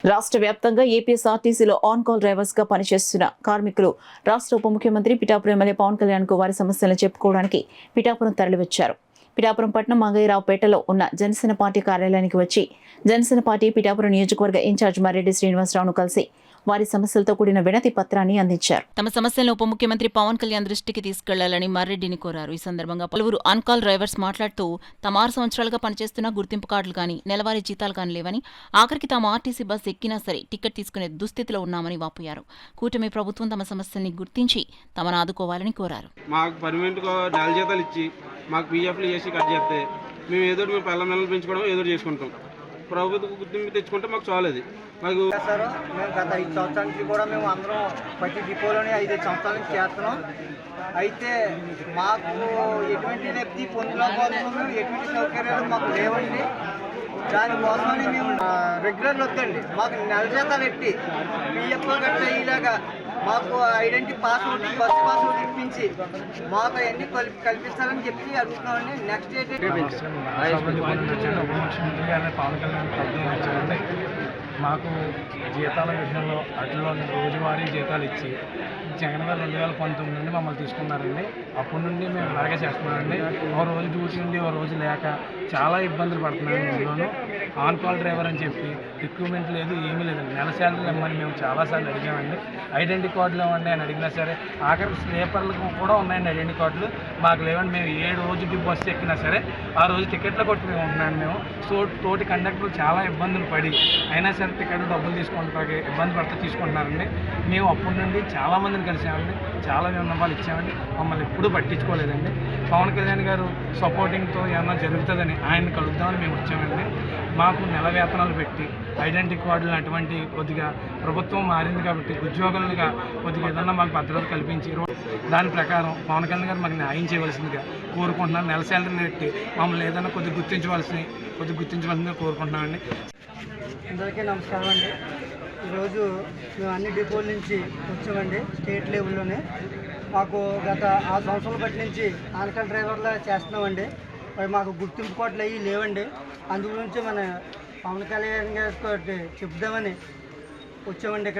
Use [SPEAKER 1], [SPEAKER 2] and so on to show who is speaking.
[SPEAKER 1] రాష్ట్ర వ్యాప్తంగా ఏపీఎస్ఆర్టీసీలో on call drivers గా పనిచేస్తున్న కార్మికులు రాష్ట్ర ఉప ముఖ్యమంత్రి పిఠాపురం ఎమ్మెల్యే పవన్ కళ్యాణ్ కు వారి సమస్యలను చెప్పుకోవడానికి పిఠాపురం తరలివచ్చారు. పిఠాపురం పట్టణం మంగయ్యరావుపేటలో ఉన్న జనసేన పార్టీ కార్యాలయానికి వచ్చి జనసేన పార్టీ పిఠాపురం నియోజకవర్గ ఇన్ఛార్జ్ మర్రెడ్డి శ్రీనివాసరావును కలిసి వారి సమస్యలతో కూడిన వినతి పత్రాన్ని అందించారు. తమ సమస్యలను ఉప ముఖ్యమంత్రి పవన్ కళ్యాణ్ దృష్టికి తీసుకెళ్లాలని మర్రెడ్డిని కోరారు. ఈ సందర్భంగా పలువురు ఆన్ కాల్ డ్రైవర్స్ మాట్లాడుతూ తమ 6 సంవత్సరాలుగా పనిచేస్తున్న గుర్తింపు కార్డులు కానీ నెలవారీ జీతాలు కానీ లేవని, ఆఖరికి తాము ఆర్టీసీ బస్ ఎక్కినా సరే టికెట్ తీసుకునే దుస్థితిలో ఉన్నామని వాపోయారు. కూటమి ప్రభుత్వం తమ సమస్యల్ని గుర్తించి తమను ఆదుకోవాలని కోరారు.
[SPEAKER 2] మాకు పర్మనెంట్ నెల జీతాలు ఇచ్చి మాకు పీఎఫ్లు చేసి కట్ చేస్తే మేము ఏదో మేము పిల్లల నెలలు పెంచుకోవడం ఏదో చేసుకుంటాం. ప్రభుత్వం గుర్తింపు తెచ్చుకుంటే మాకు చాలది. మాకు
[SPEAKER 3] సార్ మేము గత 5 సంవత్సరాల నుంచి కూడా మేము అందరం ప్రతి డిపోలోనే 5 సంవత్సరాల నుంచి చేస్తున్నాం. అయితే మాకు ఎటువంటి లబ్ధి పొందలేకపోతున్నాం. మేము ఎటువంటి సౌకర్యాలు మాకు లేవండి. దానికోసమని మేము రెగ్యులర్లు వద్దండి, మాకు నెల జీతాలు ఎట్టి పిఎఫ్ గట్ట ఇలాగా మాకు ఐడెంటిటీ పాస్వర్డ్ బస్ పాస్వర్డ్ ఇప్పించి మాకు అవన్నీ కల్పిస్తారని చెప్పి అడుగుతున్నామండి. నెక్స్ట్
[SPEAKER 4] పవన్ కళ్యాణ్ ప్రభుత్వం వచ్చారండి. మాకు జీతాల విషయంలో అట్లలో రోజువారీ జీతాలు ఇచ్చి జగన్ గారు 2019 నుండి మమ్మల్ని తీసుకున్నారండి. అప్పటి నుండి మేము ఇలాగే చేస్తున్నామండి. ఓ రోజు డ్యూటీ ఉండి ఓ రోజు లేక చాలా ఇబ్బందులు పడుతున్నాం. ఇందులోనూ ఆన్ కాల్ డ్రైవర్ అని చెప్పి రిక్రూట్మెంట్ లేదు, ఏమీ లేదండి. నెల శాలరీలు ఇవ్వమని మేము చాలాసార్లు అడిగామండి. ఐడెంటిటీ కార్డులు ఇవ్వండి అని అడిగినా సరే, ఆఖరి స్లీపర్లకు కూడా ఉన్నాయండి ఐడెంటిటీ కార్డులు, మాకు లేవండి. మేము ఏ రోజు బస్సు ఎక్కినా సరే ఆ రోజు టికెట్లు కొట్టుకుని ఉంటున్నాను మేము. తోటి కండక్టర్లు చాలా ఇబ్బందులు పడి అయినా సరే టికెట్లు డబ్బులు తీసుకుంటానికి ఇబ్బంది పడితే తీసుకుంటున్నారండి. మేము అప్పటి నుండి చాలామందిని కలిసామండి, చాలా విన్నపాలు ఇచ్చామండి. మమ్మల్ని ఎప్పుడూ పట్టించుకోలేదండి. పవన్ కళ్యాణ్ గారు సపోర్టింగ్తో ఏమన్నా జరుగుతుందని ఆయన కలుద్దామని మేము వచ్చామండి. మాకు నెల వేతనాలు పెట్టి ఐడెంటిటీ కార్డులు అటువంటి కొద్దిగా ప్రభుత్వం మారింది కాబట్టి ఉద్యోగులుగా కొద్దిగా ఏదన్నా మాకు భద్రత కల్పించి దాని ప్రకారం పవన్ కళ్యాణ్ గారు మాకు న్యాయం చేయవలసిందిగా కోరుకుంటున్నాను. నెల శాలరీలు పెట్టి మమ్మల్ని ఏదన్నా కొద్దిగా గుర్తించవలసిందిగా కోరుకుంటున్నామండి.
[SPEAKER 3] అందరికీ నమస్కారం అండి. ఈరోజు మేము అన్ని డిపోల నుంచి వచ్చామండి. స్టేట్ లెవెల్లోనే మాకు గత 6 సంవత్సరాల బట్టి నుంచి ఆన్ కాల్ డ్రైవర్లా చేస్తున్నామండి. మరి మాకు గుర్తింపు కార్డులు అవి లేవండి. అందు గురించి మన పవన్ కళ్యాణ్ గారితో చెప్దామని వచ్చామండి.